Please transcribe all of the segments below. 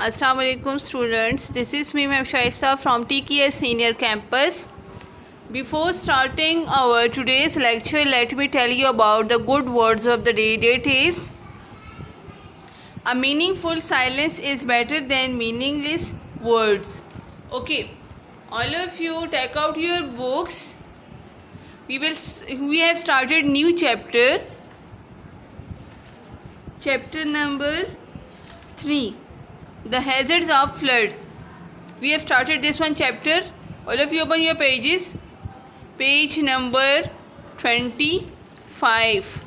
Assalamu alaikum students. This is me, Ma'am Shaista from TKS Senior Campus. Before starting our today's lecture, let me tell you about the good words of the day. That is, a meaningful silence is better than meaningless words. Okay, all of you take out your books. We have started new chapter number 3, the hazards of flood. We have started this one chapter. All of you open your pages. Page number 25.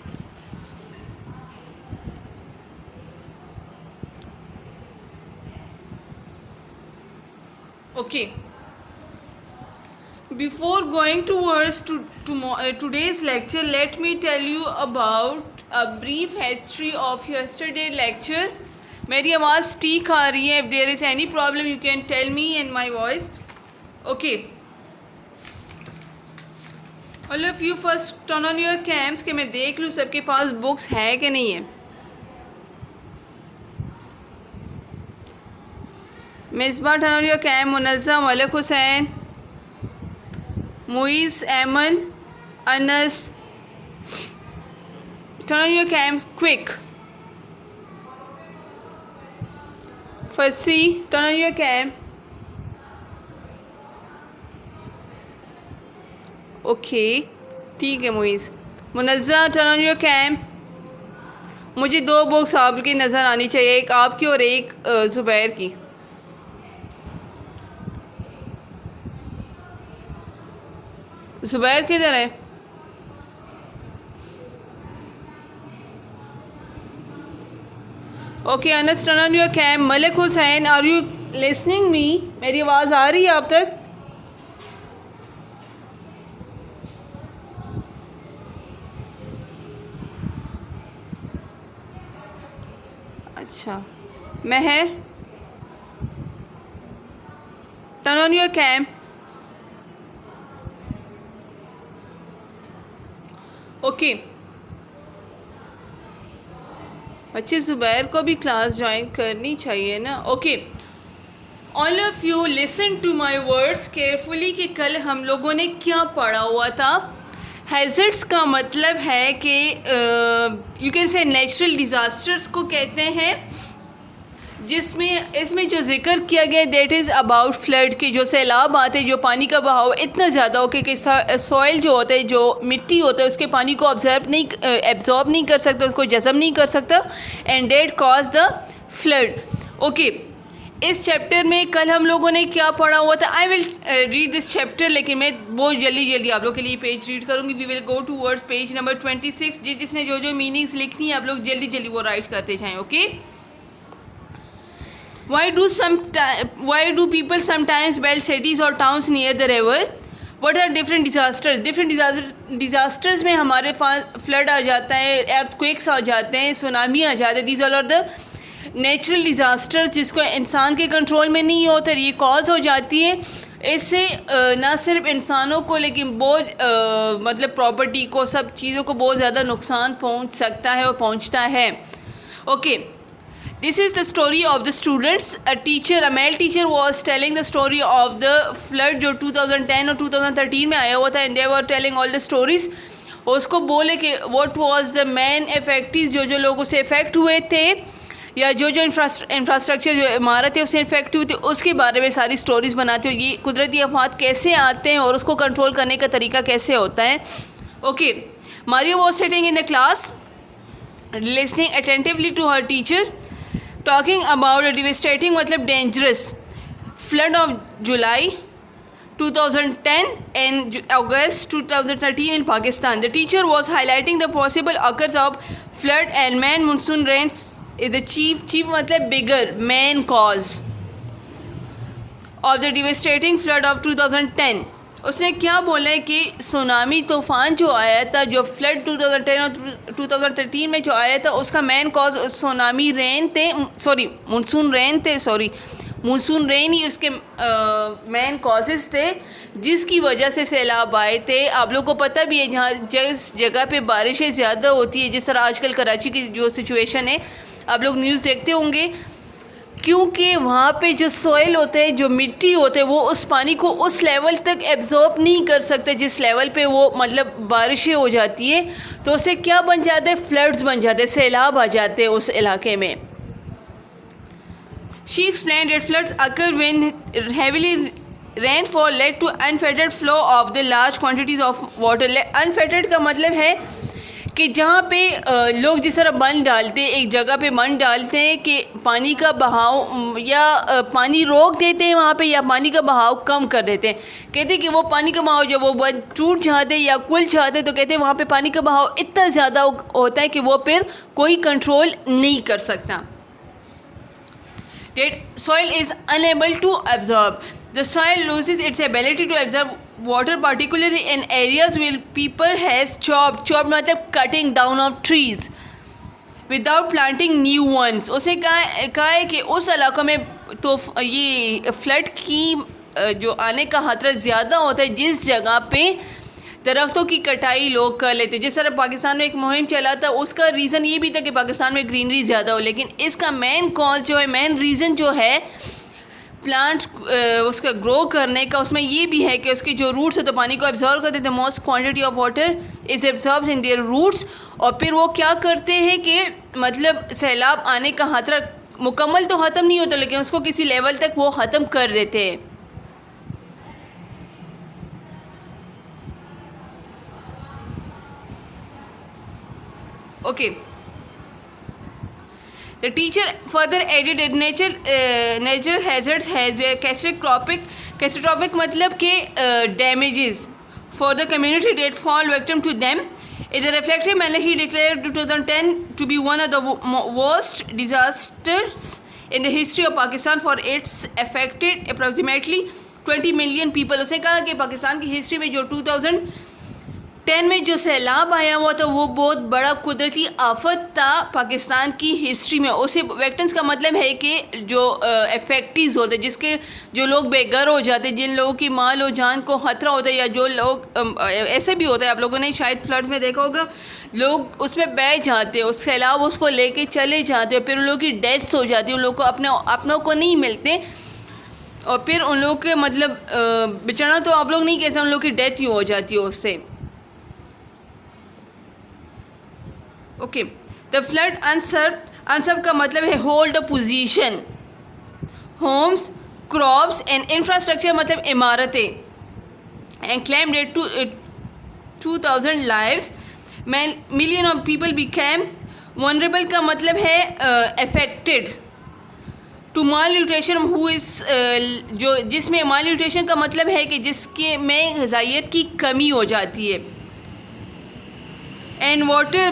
Okay. Before going towards today's lecture, let me tell you about a brief history of yesterday lecture. मेरी आवाज़ ठीक आ रही है? If there is any problem, you can tell me in my voice. Okay. All of you first turn on your cams कि मैं देख लूँ सबके पास बुक्स है कि नहीं है. Misbah turn on your cam. Munazzam, Malik Hussain, Muiz, Aiman, Anas, turn on your cams quick. फसी, turn on your cam. Okay, ठीक है Muizz. Munazza, turn on your cam. मुझे 2 बुक्स आपकी नज़र आनी चाहिए, एक आपकी और एक ज़ुबैर की. ज़ुबैर किधर है? Okay, Anas, turn on your cam. Malik Hussain, are you listening me? मेरी आवाज़ आ रही है आप तक? अच्छा, Mahar, turn on your cam. Okay बच्चे, ज़ुबैर को भी क्लास ज्वाइन करनी चाहिए ना. Okay, all of you listen to my words carefully कि कल हम लोगों ने क्या पढ़ा हुआ था. हैज़र्ड्स का मतलब है कि you can say natural disasters को कहते हैं, जिसमें इसमें जो ज़िक्र किया गया दैट इज़ अबाउट फ्लड के जो सैलाब आते हैं, जो पानी का बहाव इतना ज़्यादा हो कि सॉइल जो होता है, जो मिट्टी होता है, उसके पानी को एब्जॉर्ब नहीं कर सकता, उसको जज़ब नहीं कर सकता, and that cause the flood. Okay, इस चैप्टर में कल हम लोगों ने क्या पढ़ा हुआ था? I will read this chapter, लेकिन मैं बहुत जल्दी आप लोग के लिए पेज रीड करूँगी. We will go to words page number 26. जिसने जो मीनिंग्स लिखनी है आप लोग जल्दी वो राइट करते जाएँ. Okay. Why do people sometimes build cities or towns near the river? What are different disasters? Disasters में हमारे पास फ्लड आ जाता है, earthquakes आ जाते हैं, सुनामी आ जाते हैं. These all are the natural disasters जिसको इंसान के कंट्रोल में नहीं होता, ये कॉज हो जाती है. इससे ना सिर्फ इंसानों को लेकिन बहुत मतलब प्रॉपर्टी को, सब चीज़ों को बहुत ज़्यादा नुकसान पहुंच सकता है और पहुंचता है. Okay. This is the story of the students. A male teacher was telling the story of the flood जो 2010 और 2013 में आया हुआ था, and they were telling all the stories. उसको बोले कि what was the main effects जो लोगों से इफ़ेक्ट हुए थे, या जो इंफ्रास्ट्रक्चर जो इमारत है उससे इफेक्ट हुई थी, उसके बारे में सारी स्टोरीज़ बनाते हो. ये कुदरती आफात कैसे आते हैं और उसको कंट्रोल करने का तरीका कैसे होता है. Okay, Maria was sitting in the class listening attentively to her teacher talking about a devastating मतलब dangerous flood of July 2010 and August 2013 in Pakistan. The teacher was highlighting the possible occurs of flood and main monsoon rains is the chief मतलब bigger main cause of the devastating flood of 2010. उसने क्या बोला है कि tsunami तूफ़ान जो आया था, जो फ्लड 2010 और 2013 में जो आया था, उसका मेन कॉज सुनामी रेन थे, मानसून रेन ही उसके मेन कॉजेज़ थे, जिसकी वजह से सैलाब आए थे. आप लोगों को पता भी है जहाँ जिस जगह पे बारिशें ज़्यादा होती है, जिस तरह आजकल कराची की जो सिचुएशन है, आप लोग न्यूज़ देखते होंगे क्योंकि वहाँ पे जो सॉइल होता है, जो मिट्टी होता है, वो उस पानी को उस लेवल तक एब्जॉर्ब नहीं कर सकते जिस लेवल पे वो मतलब बारिशें हो जाती है, तो उससे क्या बन जाते हैं, फ्लड्स बन जाते हैं, सैलाब आ जाते हैं उस इलाके में। She explained that floods occur when heavily rainfall led to unfettered flow of the large quantities of water. Unfettered का मतलब है कि जहाँ पे लोग जिस तरह मन डालते हैं, एक जगह पे मन डालते हैं कि पानी का बहाव या पानी रोक देते हैं वहाँ पे, या पानी का बहाव कम कर देते हैं। कहते हैं कि वो पानी का बहाव जब वो टूट जाते या कुल जाते तो कहते हैं वहाँ पे पानी का बहाव इतना ज़्यादा होता है कि वो फिर कोई कंट्रोल नहीं कर सकता। That soil is unable to absorb. The soil loses its ability to absorb water, particularly in areas where people has chopped मतलब cutting down of trees without planting new ones. उसे कहा है कि उस इलाकों में तो ये फ्लड की जो आने का खतरा ज़्यादा होता है जिस जगह पे दरख्तों की कटाई लोग कर लेते। जिस तरह पाकिस्तान में एक मुहिम चला था, उसका रीज़न ये भी था कि पाकिस्तान में ग्रीनरी ज़्यादा हो, लेकिन इसका मेन कॉज जो है, मेन रीज़न जो है प्लांट उसका ग्रो करने का, उसमें ये भी है कि उसके जो रूट्स है तो पानी को एब्जॉर्व करते थे। Most quantity of water is absorbs in their roots, और फिर वो क्या करते हैं कि मतलब सैलाब आने का खतरा मुकम्मल तो ख़त्म नहीं होता, लेकिन उसको किसी लेवल तक वो ख़त्म कर देते हैं। Okay. The teacher further added that natural hazards has been catastrophic मतलब के damages for the community that fall victim to them. In a reflective manner, he declared 2010 to be one of the worst disasters in the history of Pakistan, for it's affected approximately 20 million people. उसने कहा कि पाकिस्तान की history में जो 2010 में जो सैलाब आया हुआ था वो बहुत बड़ा कुदरती आफत था पाकिस्तान की हिस्ट्री में। उसे विक्टिम्स का मतलब है कि जो इफेक्टिव्स होते, जिसके जो लोग बेघर हो जाते, जिन लोगों की माल और जान को ख़तरा होता है, या जो लोग ऐसे भी होता है, आप लोगों ने शायद फ्लड्स में देखा होगा, लोग उसमें बह जाते हैं, उस सैलाब उसको लेके चले जाते हैं, फिर उन लोगों की डेथ्स हो जाती है, उन लोगों को अपनों को नहीं मिलते, और फिर उन लोगों के मतलब बेचारा तो आप लोग नहीं कह सकते, उन लोगों की डेथ ही हो जाती है उससे। ओके, द फ्लड अनसर्व का मतलब है hold a position, homes, crops and infrastructure मतलब इमारतें, and claim that to 2000 lives, million of people became vulnerable का मतलब है affected, to malnutrition who is जो जिसमें माल न्यूट्रिशन का मतलब है कि जिसके में ग़िज़ाइयत की कमी हो जाती है, एंड वाटर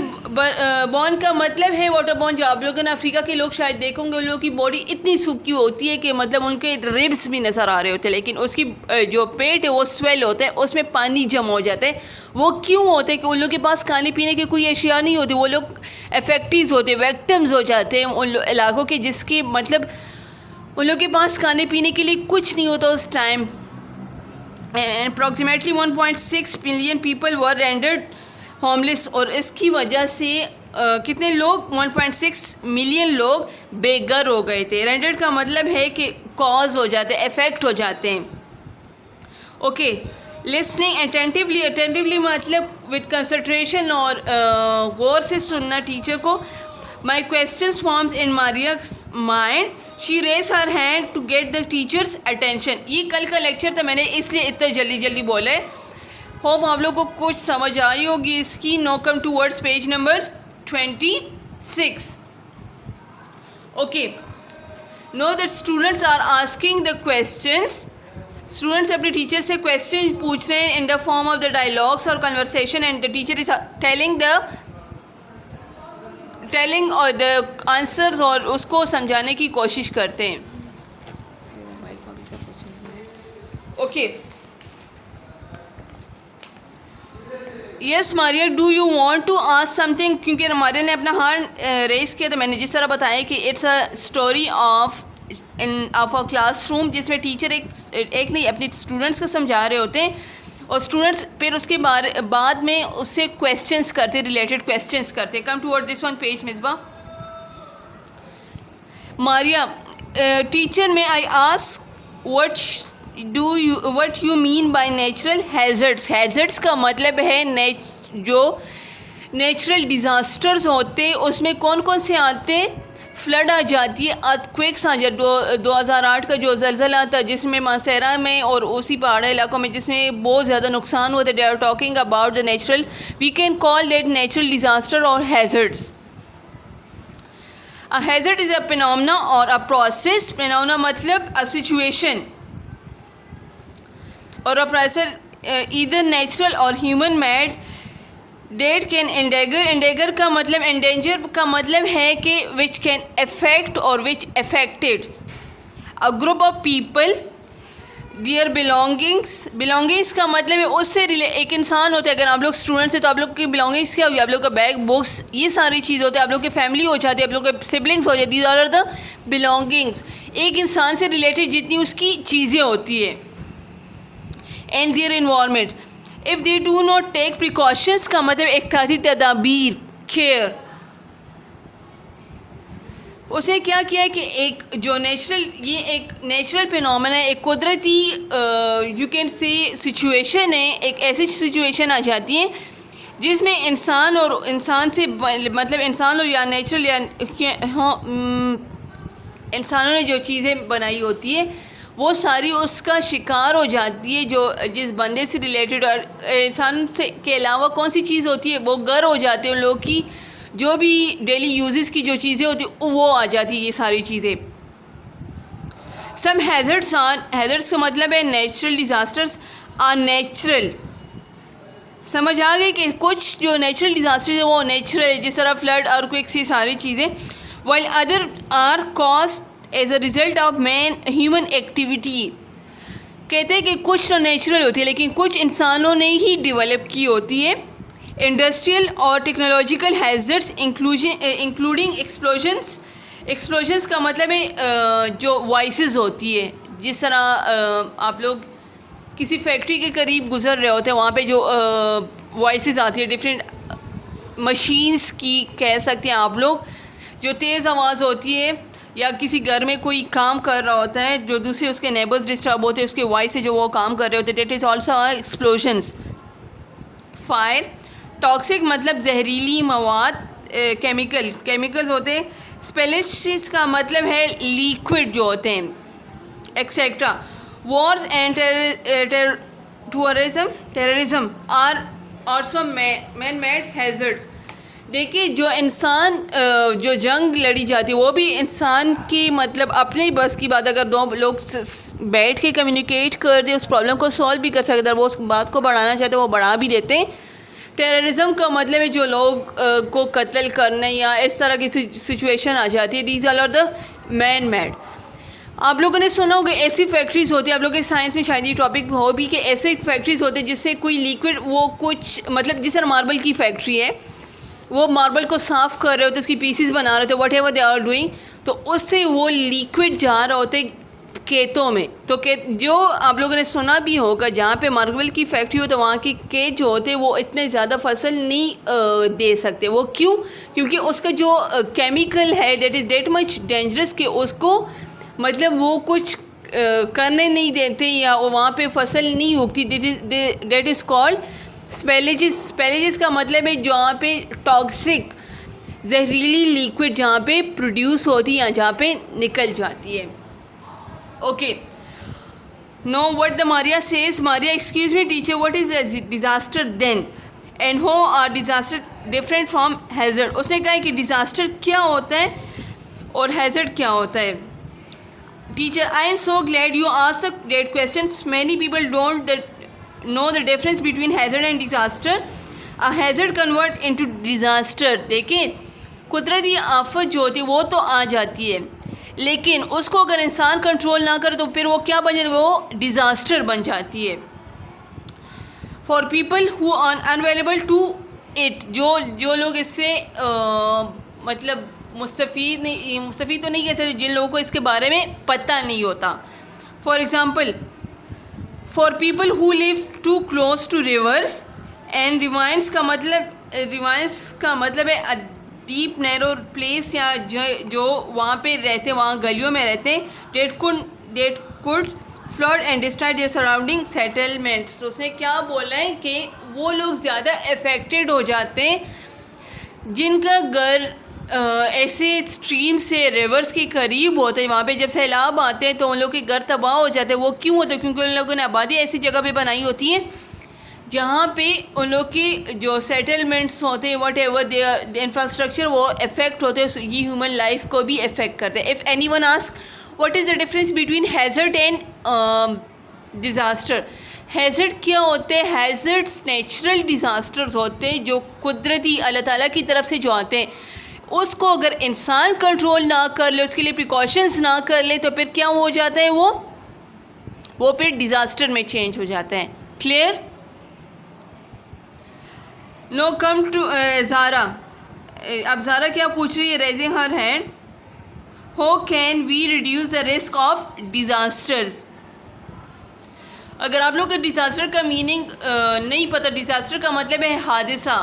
बॉर्न का मतलब है वाटर बॉर्न, जो आप लोगों ने अफ्रीका के लोग शायद देखोगे, उन लोगों की बॉडी इतनी सूखी होती है कि मतलब उनके रिब्स भी नज़र आ रहे होते हैं, लेकिन उसकी जो पेट है वो स्वेल होता है, उसमें पानी जमा हो जाता है। वो क्यों होता है कि उन लोगों के पास खाने पीने की कोई अशिया नहीं होती, वो लोग इफेक्टिव्स होते, विक्टिम्स हो जाते हैं उन इलाकों के, जिसकी मतलब उन लोगों के पास खाने पीने के लिए कुछ नहीं होता उस time. Approximately 1.6 million people were rendered homeless, और इसकी वजह से कितने लोग 1.6 मिलियन लोग बेघर हो गए थे। रेंडर्ड का मतलब है कि कॉज हो जाते हैं, इफेक्ट हो जाते हैं। ओके, लिसनिंग अटेंटिवली मतलब विद कंसंट्रेशन और गौर से सुनना टीचर को। माई क्वेश्चंस फॉर्म्स इन मारिया's mind, she raise her hand to get the teacher's attention. ये कल का लेक्चर था, मैंने इसलिए इतना जल्दी बोला है। होप आप लोगों को कुछ समझ आई होगी इसकी। Now come towards page number 26। Okay, know that students are asking the questions, students अपने टीचर से क्वेश्चन पूछ रहे हैं in the form of the dialogues और conversation, and the teacher is telling और द आंसर्स, और उसको समझाने की कोशिश करते हैं। Okay, yes Maria, do you want to ask something? क्योंकि मारिया ने अपना हाथ रेस किया, तो मैंने जिस तरह बताया कि it's a story of a classroom, जिसमें टीचर एक नहीं अपने स्टूडेंट्स को समझा रहे होते हैं, और स्टूडेंट्स फिर उसके बाद में उससे क्वेश्चंस करते, रिलेटेड क्वेश्चंस करते। Come toward this one page Misba. Maria, teacher में I ask what you mean by natural hazards. Hazards का मतलब है जो नेचुरल डिज़ास्टर्स होते हैं उसमें कौन कौन से आते हैं। फ्लड आ जाती है, अर्थक्वेक्स आ जाती, 2008 का जो ज़लज़ला था जिसमें मासेरा में और उसी पहाड़ी इलाकों में जिसमें बहुत ज़्यादा नुकसान हुआ था। They are talking about the natural, we can call that natural disaster और hazards. A hazard is a phenomena और अ प्रोसेस। फिनोमेना मतलब अ सिचुएशन और अ प्रोसेस ईदर नेचुरल और human made that can endanger का मतलब endanger का मतलब है कि विच कैन अफेक्ट और which affected a group of people their belongings का मतलब है उससे एक इंसान होता है। अगर आप लोग स्टूडेंट्स हैं तो आप लोग की बिलोंगिंग्स क्या हुई, आप लोग का बैग बुक्स ये सारी चीज़ होते हैं, आप लोग की फैमिली हो जाती है, आप लोग के सिबलिंग्स हो जाती है, दीज आर द बिलोंगिंग्स। एक इंसान से रिलेटेड जितनी उसकी चीज़ें होती है। And their environment if they do not take precautions का मतलब एहतियाती तदाबीर केयर। उसने क्या किया है कि एक जो ये एक नेचुरल फिनोमेना है, एक कुदरती यू कैन से सिचुएशन है। एक ऐसी सिचुएशन आ जाती है जिसमें इंसान और इंसान से मतलब इंसान और या नेचुरल या इंसानों ने जो चीज़ें बनाई होती है वो सारी उसका शिकार हो जाती है। जो जिस बंदे से रिलेटेड और इंसान से के अलावा कौन सी चीज़ होती है वो गर हो जाती है उन लोगों की, जो भी डेली यूजेस की जो चीज़ें होती हैं वो आ जाती है ये सारी चीज़ें। सम हैज़र्ड्स का मतलब है नेचुरल डिज़ास्टर्स आर नेचुरल। समझ आ गई कि कुछ जो नेचुरल डिज़ास्टर्स है वो नेचुरल है, जिस तरह फ्लड, अर्थक्वेक्स ये सारी चीज़ें। While other are caused as a result of human activity. कहते हैं कि कुछ तो नेचुरल होती है लेकिन कुछ इंसानों ने ही डेवलप की होती है। इंडस्ट्रियल और टेक्नोलॉजिकल हैज़र्ड्स इंक्लूडिंग एक्सप्लोजन्स का मतलब है जो वॉइसेस होती है। जिस तरह आप लोग किसी फैक्ट्री के करीब गुजर रहे होते हैं, वहाँ पे जो वॉइसेस आती है डिफरेंट मशीन्स की कह सकते हैं आप लोग, जो तेज़ आवाज़ होती है, या किसी घर में कोई काम कर रहा होता है जो दूसरे उसके नेबर्स डिस्टर्ब होते हैं उसके वॉइस से जो वो काम कर रहे होते हैं, that is also explosions. Fire, toxic मतलब जहरीली मवाद, केमिकल्स होते हैं। स्पेलिश का मतलब है लिक्विड जो होते हैं, etcetera. Wars and terrorism are also man made hazards. देखिए जो इंसान जो जंग लड़ी जाती है वो भी इंसान की मतलब अपने बस की बात, अगर दो लोग बैठ के कम्युनिकेट कर दे उस प्रॉब्लम को सॉल्व भी कर सकते हैं, वो उस बात को बढ़ाना चाहते हैं वो बढ़ा भी देते हैं। टेररिज्म का मतलब है जो लोग को कत्ल करने या इस तरह की सिचुएशन आ जाती है। These are the man made. आप लोगों ने सुना होगा ऐसी फैक्ट्रीज़ होती है, आप लोगों के साइंस में शायद ये टॉपिक हो भी कि ऐसे फैक्ट्रीज़ होते हैं जिससे कोई लिक्विड वो कुछ मतलब जिस तरह मार्बल की फैक्ट्री है, वो मार्बल को साफ़ कर रहे होते, उसकी पीसीस बना रहे होते, whatever they are doing, तो उससे वो लिक्विड जा रहा होते खेतों में। तो जो आप लोगों ने सुना भी होगा जहाँ पे मार्बल की फैक्ट्री हो तो वहाँ के खेत जो होते वो इतने ज़्यादा फसल नहीं दे सकते। वो क्यों? क्योंकि उसका जो केमिकल है that is that much dangerous कि उसको मतलब वो कुछ करने नहीं देते या वहाँ पे फसल नहीं उगती। दैट इज़ कॉल्ड स्पेलिजेस का मतलब है जहाँ पे टॉक्सिक जहरीली लिक्विड जहाँ पे प्रोड्यूस होती है या जहाँ पे निकल जाती है। Okay, know what the Maria says. Maria, excuse me teacher, what is a disaster then and how are disaster different from hazard. उसने कहा कि डिज़ास्टर क्या होता है और हैज़र्ड क्या होता है। Teacher, I am so glad you asked the great questions. Many people don't know the difference between hazard and disaster. A hazard convert into disaster. देखिए कुदरती आफत जो होती है वो तो आ जाती है लेकिन उसको अगर इंसान कंट्रोल ना करे तो फिर वो क्या बन जाती है, वो डिज़ास्टर बन जाती है। For people who are unavailable to it, जो लोग इससे मतलब मुस्तफ़ीद तो नहीं कह सकते, जिन लोगों को इसके बारे में पता नहीं होता। For example, for people who live too close to rivers and ravines का मतलब है डीप नैरो प्लेस या जो वहाँ पे रहते हैं, वहाँ गलियों में रहते हैं, that could flood and destroy their surrounding settlements. उसने क्या बोला है कि वो लोग ज़्यादा अफेक्टेड हो जाते हैं जिनका घर ऐसे स्ट्रीम से रिवर्स के करीब होते हैं। वहाँ पे जब सैलाब आते हैं तो उन लोग के घर तबाह हो जाते हैं। वो क्यों होते हैं? क्योंकि उन लोगों ने आबादी ऐसी जगह पे बनाई होती है जहाँ पे उन लोग के जो सेटलमेंट्स होते हैं, वट एवर दे इंफ्रास्ट्रक्चर, वो इफ़ेक्ट होते हैं, ये ह्यूमन लाइफ को भी इफ़ेक्ट करते हैं। If any one ask what is the difference between hazard and disaster, hazard क्या होते हैं? हैज़र्ड्स नेचुरल डिज़ास्टर्स होते हैं जो कुदरती अल्लाह ताला की तरफ से जो आते हैं, उसको अगर इंसान कंट्रोल ना कर ले, उसके लिए प्रिकॉशंस ना कर ले, तो फिर क्या हो जाता है? वो फिर डिज़ास्टर में चेंज हो जाता है। Clear? Now come to Zara. अब ज़ारा क्या पूछ रही है? Raising her hand, how can we reduce the risk of disasters. अगर आप लोग को डिज़ास्टर का मीनिंग नहीं पता, डिज़ास्टर का मतलब है हादसा,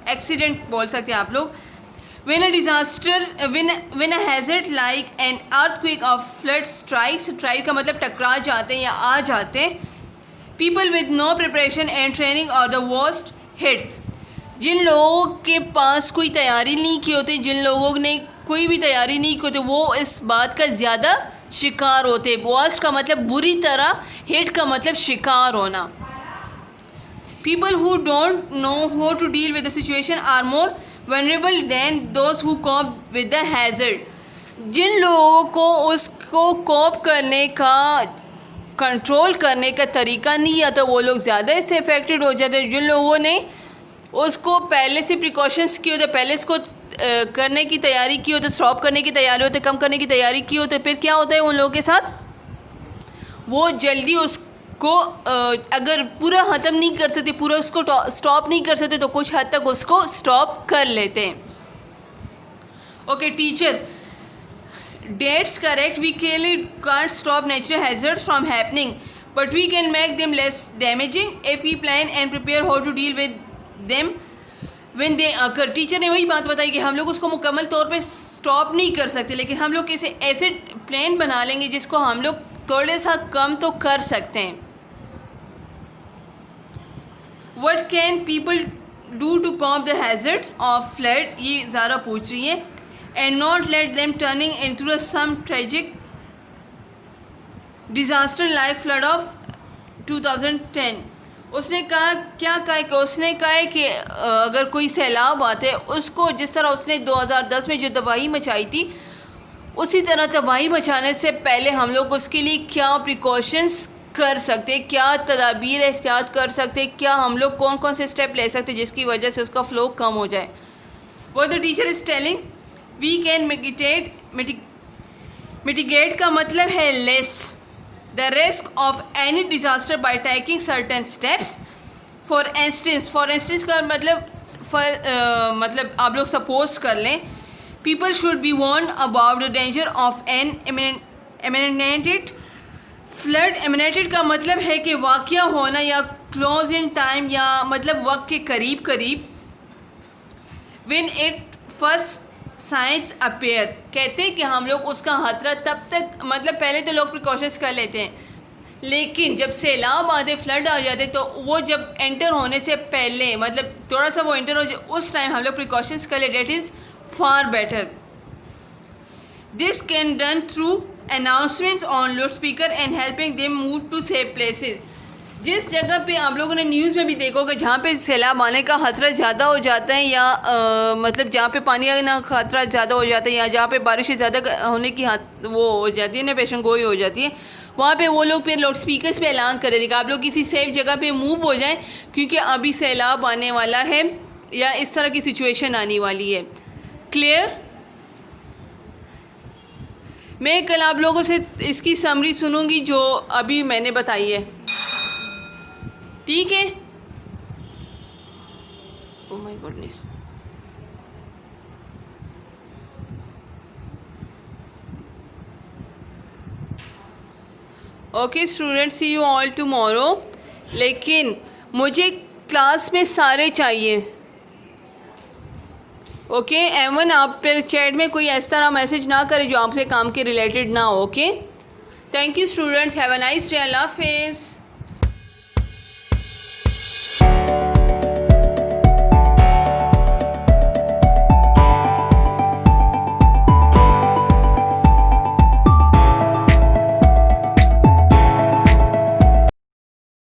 एक्सीडेंट बोल सकते हैं आप लोग। when a disaster when a hazard like an earthquake or flood strikes का मतलब टकरा जाते हैं या आ जाते हैं, people with no preparation and training or the worst hit, जिन लोगों के पास कोई तैयारी नहीं की होती, जिन लोगों ने कोई भी तैयारी नहीं की होती, वो इस बात का ज़्यादा शिकार होते। वर्स्ट का मतलब बुरी तरह, हिट का मतलब शिकार होना। People who don't know how to deal with the situation are more vulnerable than those who cope with the hazard. जिन लोगों को उसको कोप करने का, कंट्रोल करने का तरीका नहीं आता, वो लोग ज़्यादा इससे अफेक्टेड हो जाते हैं। जिन लोगों ने उसको पहले से प्रिकॉशंस किए होते, पहले इसको करने की तैयारी की होती, स्टॉप करने की तैयारी होती, कम करने की तैयारी की होती, फिर क्या होता है उन लोगों के साथ? वो जल्दी उसको अगर पूरा ख़त्म नहीं कर सकते, पूरा उसको स्टॉप नहीं कर सकते, तो कुछ हद तक उसको स्टॉप कर लेते हैं। Okay teacher, that's correct, we clearly can't stop natural hazards from happening, but we can make them less damaging if we plan and prepare how to deal with them when they occur. Teacher ने वही बात बताई कि हम लोग उसको मुकम्मल तौर पे स्टॉप नहीं कर सकते, लेकिन हम लोग ऐसे प्लान बना लेंगे जिसको हम लोग थोड़े सा कम तो कर सकते हैं। What can people do to combat the hazards of flood? ये ज़ारा पूछ रही है। And not let them turning into some tragic disaster like flood of 2010. उसने कहा, क्या कहा कि उसने कहा है कि अगर कोई सैलाब आते हैं, उसको जिस तरह उसने 2010 में जो तबाही मचाई थी, उसी तरह तबाही मचाने से पहले हम लोग उसके लिए क्या प्रिकॉशंस कर सकते, क्या तदाबीर एहतियात कर सकते, क्या हम लोग कौन कौन से स्टेप ले सकते जिसकी वजह से उसका फ़्लो कम हो जाए। What the teacher is telling, we can mitigate का मतलब है less the risk of any disaster by taking certain steps. For instance का मतलब आप लोग सपोज कर लें, people should be warned about the danger of an imminent flood. Imminent का मतलब है कि वाक़या होना या क्लोज इन टाइम, या मतलब वक्त के करीब करीब। When it first science appear, कहते हैं कि हम लोग उसका खतरा तब तक, मतलब पहले तो लोग प्रिकॉशंस कर लेते हैं, लेकिन जब सैलाब आते, फ्लड आ जाते, तो वो जब एंटर होने से पहले, मतलब थोड़ा सा वो एंटर हो जाए, उस टाइम हम लोग प्रिकॉशंस कर ले, that is far better. This can done through announcements on loudspeaker and helping them move to safe places. जिस जगह पे आप लोगों ने न्यूज़ में भी देखोगे जहाँ पे सैलाब आने का ख़तरा ज़्यादा हो जाता है, या मतलब जहाँ पे पानी का ख़तरा ज़्यादा हो जाता है, या जहाँ पे बारिशें ज़्यादा होने की वो हो जाती है ना, पेशन गोई हो जाती है, वहाँ पे वो लोग फिर लाउड स्पीकर्स पे ऐलान कर देते कि आप लोग किसी सेफ जगह पे मूव हो जाएं, क्योंकि अभी सैलाब आने वाला है या इस तरह की सिचुएशन आने वाली है। क्लियर? मैं कल आप लोगों से इसकी समरी सुनूंगी जो अभी मैंने बताई है, ठीक है? Oh my goodness. Okay students, see you all tomorrow. लेकिन मुझे क्लास में सारे चाहिए, ओके एमन, आप फिर चैट में कोई इस तरह मैसेज ना करें जो आपसे काम के रिलेटेड ना हो। Okay, thank you students, have a nice day, अल्लाह हाफिज़।